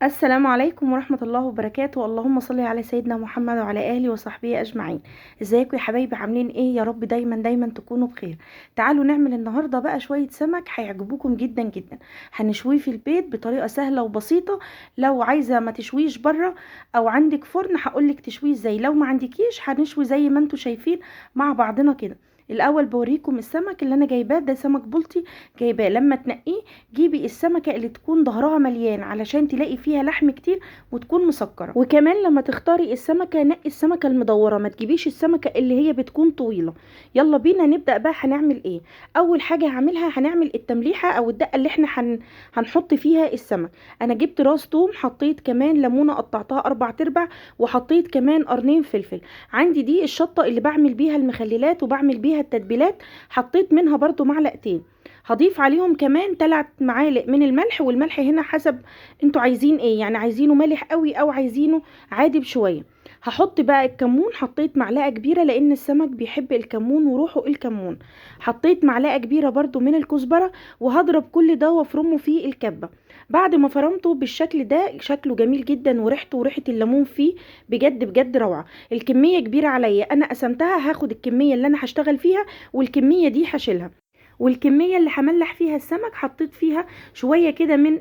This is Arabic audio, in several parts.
السلام عليكم ورحمة الله وبركاته. اللهم صل على سيدنا محمد وعلى آله وصحبه أجمعين. ازيكم يا حبايبي؟ عاملين ايه؟ يا رب دايما دايما تكونوا بخير. تعالوا نعمل النهاردة بقى شوية سمك هيعجبوكم جدا جدا. هنشويه في البيت بطريقة سهلة وبسيطة. لو عايزة ما تشويش بره او عندك فرن هقولك تشويه ازاي، لو ما عندكيش هنشوي زي ما انتوا شايفين مع بعضنا كده. الاول بوريكم السمك اللي انا جايباه، ده سمك بلطي جايباه. لما تنقيه جيبي السمكة اللي تكون ظهرها مليان علشان تلاقي فيها لحم كتير وتكون مسكرة. وكمان لما تختاري السمكة نقي السمكة المدورة، ما تجيبيش السمكة اللي هي بتكون طويلة. يلا بينا نبدأ بقى. هنعمل ايه؟ اول حاجة هعملها هنعمل التمليحة او الدقة اللي احنا هنحط فيها السمك. انا جبت راس توم، حطيت كمان ليمونة قطعتها 4 تربع، وحطيت كمان قرنين فلفل. عندي دي الشطة اللي بعمل بيها المخللات وبعمل بيها التتبيلات، حطيت منها برضو معلقتين. هضيف عليهم كمان 3 معالق من الملح، والملح هنا حسب انتوا عايزين ايه، يعني عايزينه مالح قوي او عايزينه عادي بشويه. هحط بقى الكمون، حطيت معلقه كبيره لان السمك بيحب الكمون وروحه الكمون. حطيت معلقه كبيره برضو من الكزبره، وهضرب كل ده وافرمه في الكبه. بعد ما فرمته بالشكل ده، شكله جميل جدا وريحته وريحه الليمون فيه بجد بجد روعه. الكميه كبيره عليا، انا قسمتها، هاخد الكميه اللي انا هشتغل فيها والكميه دي هشيلها. والكمية اللي هملح فيها السمك حطيت فيها شوية كده من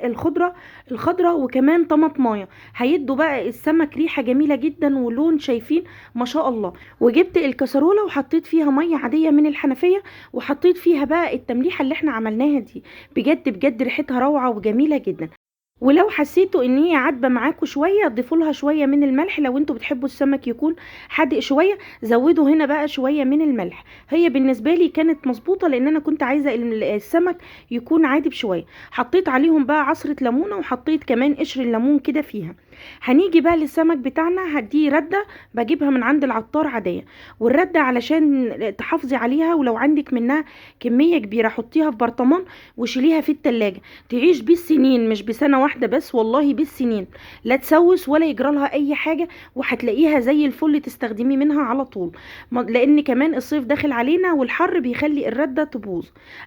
الخضرة وكمان طماطمايه، هيدوا بقى السمك ريحة جميلة جدا ولون شايفين ما شاء الله. وجبت الكسرولة وحطيت فيها مية عادية من الحنفية، وحطيت فيها بقى التمليحة اللي احنا عملناها دي. بجد بجد ريحتها روعة وجميلة جدا. ولو حسيتوا ان هي عادبه معاكم شويه ضيفوا لها شويه من الملح، لو انتوا بتحبوا السمك يكون حادق شويه زودوا هنا بقى شويه من الملح. هي بالنسبه لي كانت مظبوطه لان انا كنت عايزه السمك يكون عادب شويه. حطيت عليهم بقى عصره ليمونه، وحطيت كمان قشر الليمون كده فيها. هنيجي بقى للسمك بتاعنا، هديه رده بجيبها من عند العطار عاديه. والرده علشان تحافظي عليها، ولو عندك منها كميه كبيره حطيها في برطمان وشيليها في التلاجة، تعيش بالسنين، مش بسنة واحدة بس، والله بالسنين. لا تسوس ولا يجرى لها اي حاجة، وهتلاقيها زي الفل تستخدمي منها على طول. لان كمان الصيف داخل علينا والحر بيخلي الردة تبوظ.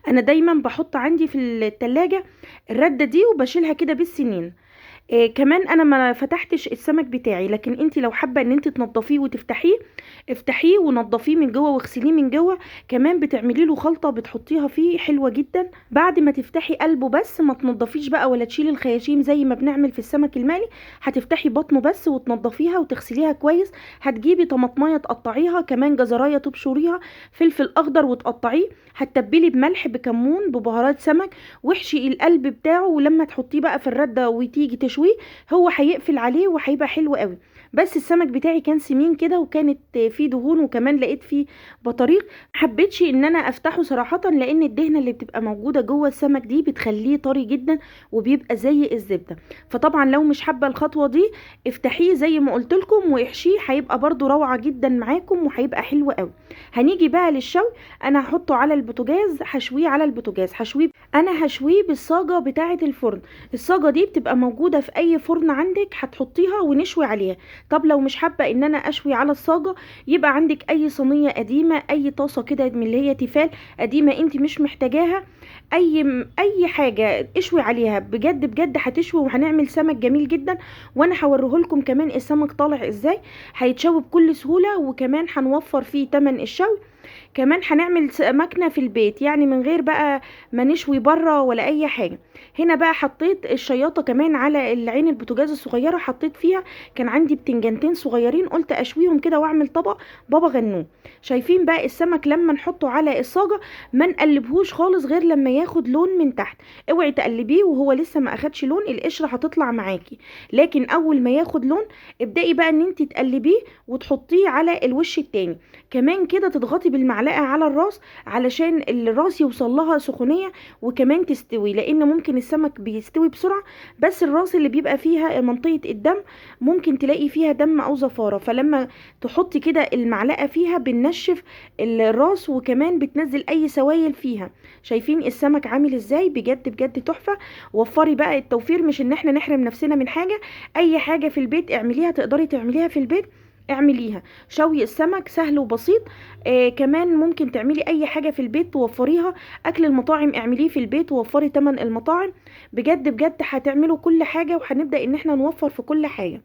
انا دايما بحط عندي في التلاجة الردة دي وبشيلها كده بالسنين. إيه كمان انا ما فتحتش السمك بتاعي، لكن انت لو حابه ان انت تنضفيه وتفتحيه افتحيه ونضفيه من جوه واغسليه من جوه. كمان بتعملي له خلطه بتحطيها فيه حلوه جدا. بعد ما تفتحي قلبه بس، ما تنضفيش بقى ولا تشيلي الخياشيم زي ما بنعمل في السمك المالي. هتفتحي بطنه بس وتنضفيها وتغسليها كويس. هتجيبي طماطمايه تقطعيها، كمان جزرايه تبشريها، فلفل اخضر وتقطعيه. هتتبلي بملح بكمون ببهارات سمك، واحشي القلب بتاعه. ولما تحطيه بقى في الرده وتيجي تشويه هو هيقفل عليه وهيبقى حلو قوي. بس السمك بتاعي كان سمين كده وكانت فيه دهون، وكمان لقيت فيه بطاريق. حبيتش ان انا افتحه صراحة، لان الدهنة اللي بتبقى موجودة جوه السمك دي بتخليه طري جدا وبيبقى زي الزبدة. فطبعا لو مش حابة الخطوة دي افتحيه زي ما قلت لكم واحشيه، هيبقى برضو روعة جدا معاكم وهيبقى حلو قوي. هنيجي بقى للشوي. انا هحطه على البوتاجاز، هشويه على البوتاجاز. انا هشويه بالصاجة بتاعة الفرن. الصاجة دي بتبقى موجودة في اي فرن عندك، هتحطيها ونشوي عليها. طب لو مش حابة ان انا اشوي على الصاجة، يبقى عندك اي صينية قديمة، اي طاسة كده من اللي هي تيفال قديمة انت مش محتاجاها، اي حاجة اشوي عليها. بجد بجد هتشوي وهنعمل سمك جميل جدا. وانا هوريه لكم كمان السمك طالع ازاي. هيتشوي بكل سهولة، وكمان هنوفر فيه تمن الشوي. كمان هنعمل مكنة في البيت، يعني من غير بقى ما نشوي بره ولا اي حاجة. هنا بقى حطيت الشياطة كمان على العين البوتاجاز الصغيرة، حطيت فيها كان عندي بتنجانتين صغيرين، قلت اشويهم كده واعمل طبق بابا غنوج. شايفين بقى السمك لما نحطه على الصاجة ما نقلبهوش خالص غير لما ياخد لون من تحت. اوعي تقلبيه وهو لسه ما اخدش لون، القشرة هتطلع معاكي. لكن اول ما ياخد لون ابدأي بقى ان انت تقلبيه وتحطيه على الوش التاني. كمان كده تضغطي بالمعلقة على الراس علشان الراس يوصل لها سخونية وكمان تستوي، لان ممكن السمك بيستوي بسرعة بس الراس اللي بيبقى فيها منطقة الدم ممكن تلاقي فيها دم او زفارة. فلما تحطي كده المعلقة فيها بنشف الراس، وكمان بتنزل اي سوائل فيها. شايفين السمك عامل ازاي؟ بجد بجد تحفة. وفري بقى التوفير، مش ان احنا نحرم نفسنا من حاجة. اي حاجة في البيت اعمليها، تقدري تعمليها في البيت اعمليها. شوي السمك سهل وبسيط. كمان ممكن تعملي اي حاجة في البيت توفريها. اكل المطاعم اعمليه في البيت ووفري تمن المطاعم. بجد بجد هتعملوا كل حاجة، وهنبدأ ان احنا نوفر في كل حاجة.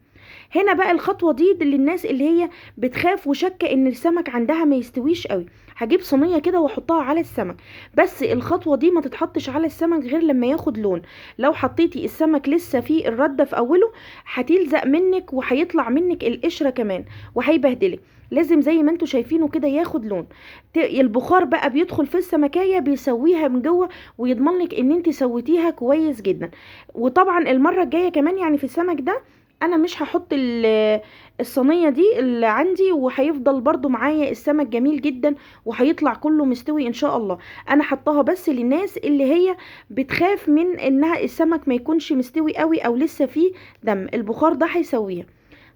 هنا بقى الخطوة دي للناس اللي هي بتخاف وشاكة ان السمك عندها ما يستويش قوي. هجيب صينية كده واحطها على السمك، بس الخطوة دي ما تتحطش على السمك غير لما ياخد لون. لو حطيتي السمك لسه فيه الردة في اوله هتلزق منك وهيطلع منك القشرة كمان وهيبهدلك. لازم زي ما انتوا شايفينه كده ياخد لون. البخار بقى بيدخل في السمكية بيسويها من جوه، ويضمن لك ان انت سويتيها كويس جدا. وطبعا المرة الجاية كمان يعني في السمك ده انا مش هحط الصينيه دي اللي عندي، وهيفضل برضو معايا السمك جميل جدا وهيطلع كله مستوي ان شاء الله. انا حطاها بس للناس اللي هي بتخاف من انها السمك ما يكونش مستوي قوي او لسه فيه دم. البخار ده هيسويها.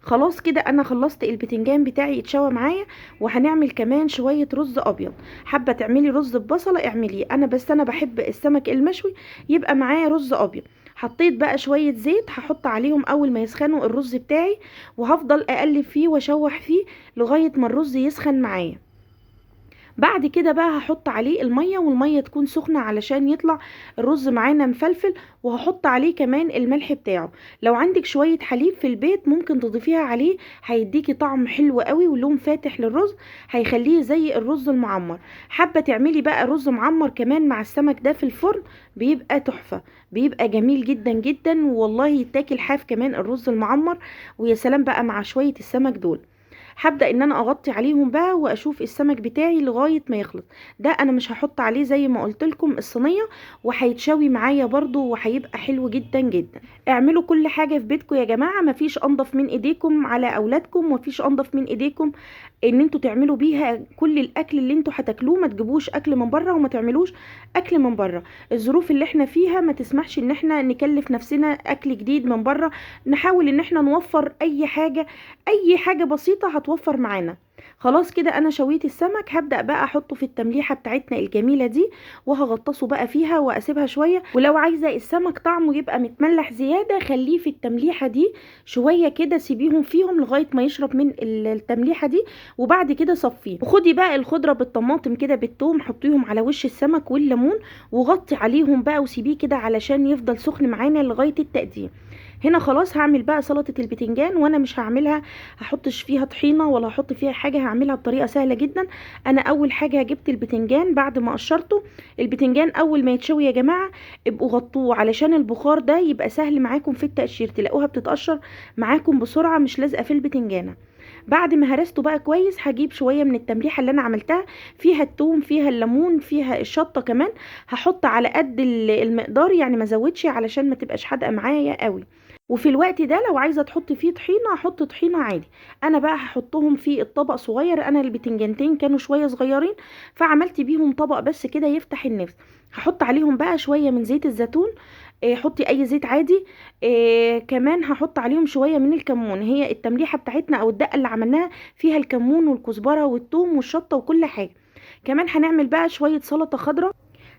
خلاص كده انا خلصت البتنجان بتاعي اتشوى معايا. وهنعمل كمان شويه رز ابيض. حابه تعملي رز ببصله اعمليه، انا بحب السمك المشوي يبقى معايا رز ابيض. حطيت بقى شويه زيت هحط عليهم اول ما يسخنوا الرز بتاعي، وهفضل اقلب فيه واشوح فيه لغايه ما الرز يسخن معايا. بعد كده بقى هحط عليه المية، والمية تكون سخنة علشان يطلع الرز معانا مفلفل. وهحط عليه كمان الملح بتاعه. لو عندك شوية حليب في البيت ممكن تضيفيها عليه، هيديكي طعم حلو قوي ولون فاتح للرز، هيخليه زي الرز المعمر. حابة تعملي بقى رز معمر كمان مع السمك ده في الفرن بيبقى تحفة، بيبقى جميل جدا جدا والله يتاكل حاف كمان الرز المعمر. ويا سلام بقى مع شوية السمك دول. هبدأ ان انا اغطي عليهم بقى واشوف السمك بتاعي لغاية ما يخلص. ده انا مش هحط عليه زي ما قلت لكم الصينية، وهيتشوي معايا برضو وهيبقى حلو جدا جدا. اعملوا كل حاجة في بيتكم يا جماعة، مفيش انضف من ايديكم على اولادكم، مفيش انضف من ايديكم ان انتوا تعملوا بيها كل الاكل اللي انتوا هتاكلوه. ما تجيبوش اكل من بره وما تعملوش اكل من بره. الظروف اللي احنا فيها ما تسمحش ان احنا نكلف نفسنا اكل جديد من بره. نحاول ان احنا نوفر اي حاجة، اي حاجة بسيطة هتوفر معانا. خلاص كده انا شويت السمك، هبدأ بقى احطه في التمليحة بتاعتنا الجميلة دي، وهغطسه بقى فيها واسيبها شوية. ولو عايزة السمك طعمه يبقى متملح زيادة خليه في التمليحة دي شوية كده، سيبيهم فيهم لغاية ما يشرب من التمليحة دي، وبعد كده صفيه. وخدي بقى الخضرة بالطماطم كده بالثوم حطيهم على وش السمك والليمون، وغطي عليهم بقى وسيبيه كده علشان يفضل سخن معانا لغاية التقديم. هنا خلاص هعمل بقى سلطة البتنجان، وانا مش هعملها هحطش فيها طحينة ولا هحط فيها حاجة، هعملها بطريقة سهلة جدا. انا اول حاجة جبت البتنجان بعد ما قشرته. البتنجان اول ما يتشوي يا جماعة ابقوا غطوه علشان البخار ده يبقى سهل معاكم في التقشير، تلاقوها بتتقشر معاكم بسرعة مش لازقة في البتنجانة. بعد ما هرسته بقى كويس هجيب شوية من التمليحة اللي انا عملتها، فيها الثوم فيها الليمون فيها الشطة كمان. هحط على قد المقدار يعني ما زودش علشان ما تبقاش حادقة معايا قوي. وفي الوقت ده لو عايزه تحطي فيه طحينه احط طحينه عادي. انا بقى هحطهم في الطبق صغير، انا البتنجانتين كانوا شويه صغيرين فعملت بيهم طبق بس كده يفتح النفس. هحط عليهم بقى شويه من زيت الزيتون. حطي اي زيت عادي. كمان هحط عليهم شويه من الكمون. هي التمليحه بتاعتنا او الدقه اللي عملناها فيها الكمون والكزبره والثوم والشطه وكل حاجه. كمان هنعمل بقى شويه سلطه خضراء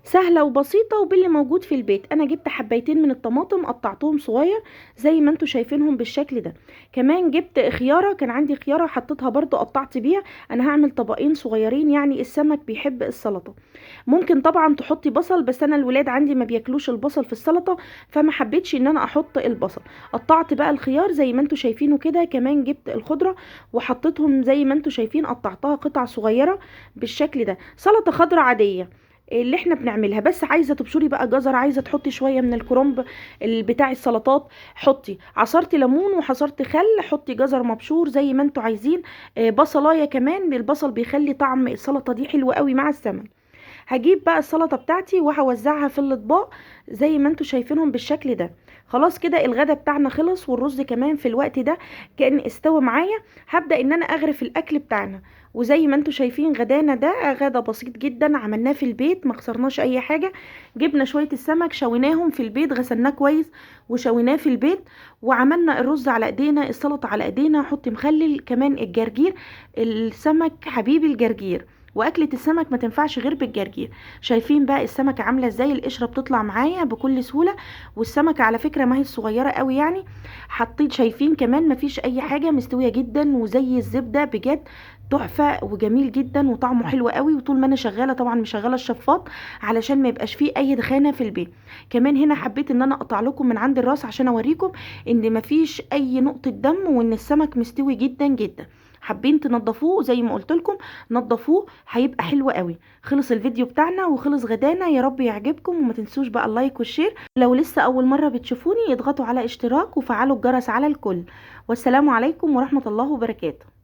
سهلة وبسيطة وباللي موجود في البيت. انا جبت حبايتين من الطماطم قطعتهم صغير زي ما انتوا شايفينهم بالشكل ده. كمان جبت خيارة، كان عندي خيارة حطيتها برضو قطعت بيها. انا هعمل طبقين صغيرين يعني السمك بيحب السلطة. ممكن طبعا تحطي بصل، بس انا الولاد عندي ما بياكلوش البصل في السلطة فما حبيتش ان انا احط البصل. قطعت بقى الخيار زي ما انتوا شايفينه كده. كمان جبت الخضرة وحطيتهم زي ما انتوا شايفين قطعتها قطع صغيرة بالشكل ده. سلطة خضرة عادية اللي احنا بنعملها. بس عايزه تبشري بقى جزر، عايزه تحطي شويه من الكرنب بتاع السلطات حطي. عصرت ليمون وحصرت خل حطي جزر مبشور زي ما انتوا عايزين. بصلايه كمان، البصل بيخلي طعم السلطه دي حلو قوي مع السمن. هجيب بقى السلطه بتاعتي وهوزعها في الاطباق زي ما انتوا شايفينهم بالشكل ده. خلاص كده الغدا بتاعنا خلص، والرز كمان في الوقت ده كان استوى معايا. هبدا ان انا اغرف الاكل بتاعنا. وزي ما انتوا شايفين غدانا ده غدا بسيط جدا عملناه في البيت، ما خسرناش اي حاجه. جبنا شويه السمك شويناهم في البيت، غسلناه كويس وشويناه في البيت. وعملنا الرز على ايدينا، السلطه على ايدينا، حطي مخلل كمان الجرجير. السمك حبيب الجرجير، واكله السمك ما تنفعش غير بالجرجير. شايفين بقى السمكه عامله ازاي، القشره بتطلع معايا بكل سهوله. والسمكه على فكره ما هي صغيره قوي يعني. حطيت شايفين كمان مفيش اي حاجه، مستويه جدا وزي الزبده بجد، تحفه وجميل جدا وطعمه حلو قوي. وطول ما انا شغاله طبعا مشغله الشفاط علشان ما يبقاش فيه اي دخانه في البيت. كمان هنا حبيت ان انا اقطع لكم من عند الراس عشان اوريكم ان مفيش اي نقطه دم وان السمك مستوي جدا جدا. حابين تنضفوه زي ما قلت لكم، نضفوه هيبقى حلو قوي. خلص الفيديو بتاعنا وخلص غدانا، يا رب يعجبكم، وما تنسوش بقى اللايك والشير. لو لسه اول مره بتشوفوني اضغطوا على اشتراك وفعلوا الجرس على الكل. والسلام عليكم ورحمه الله وبركاته.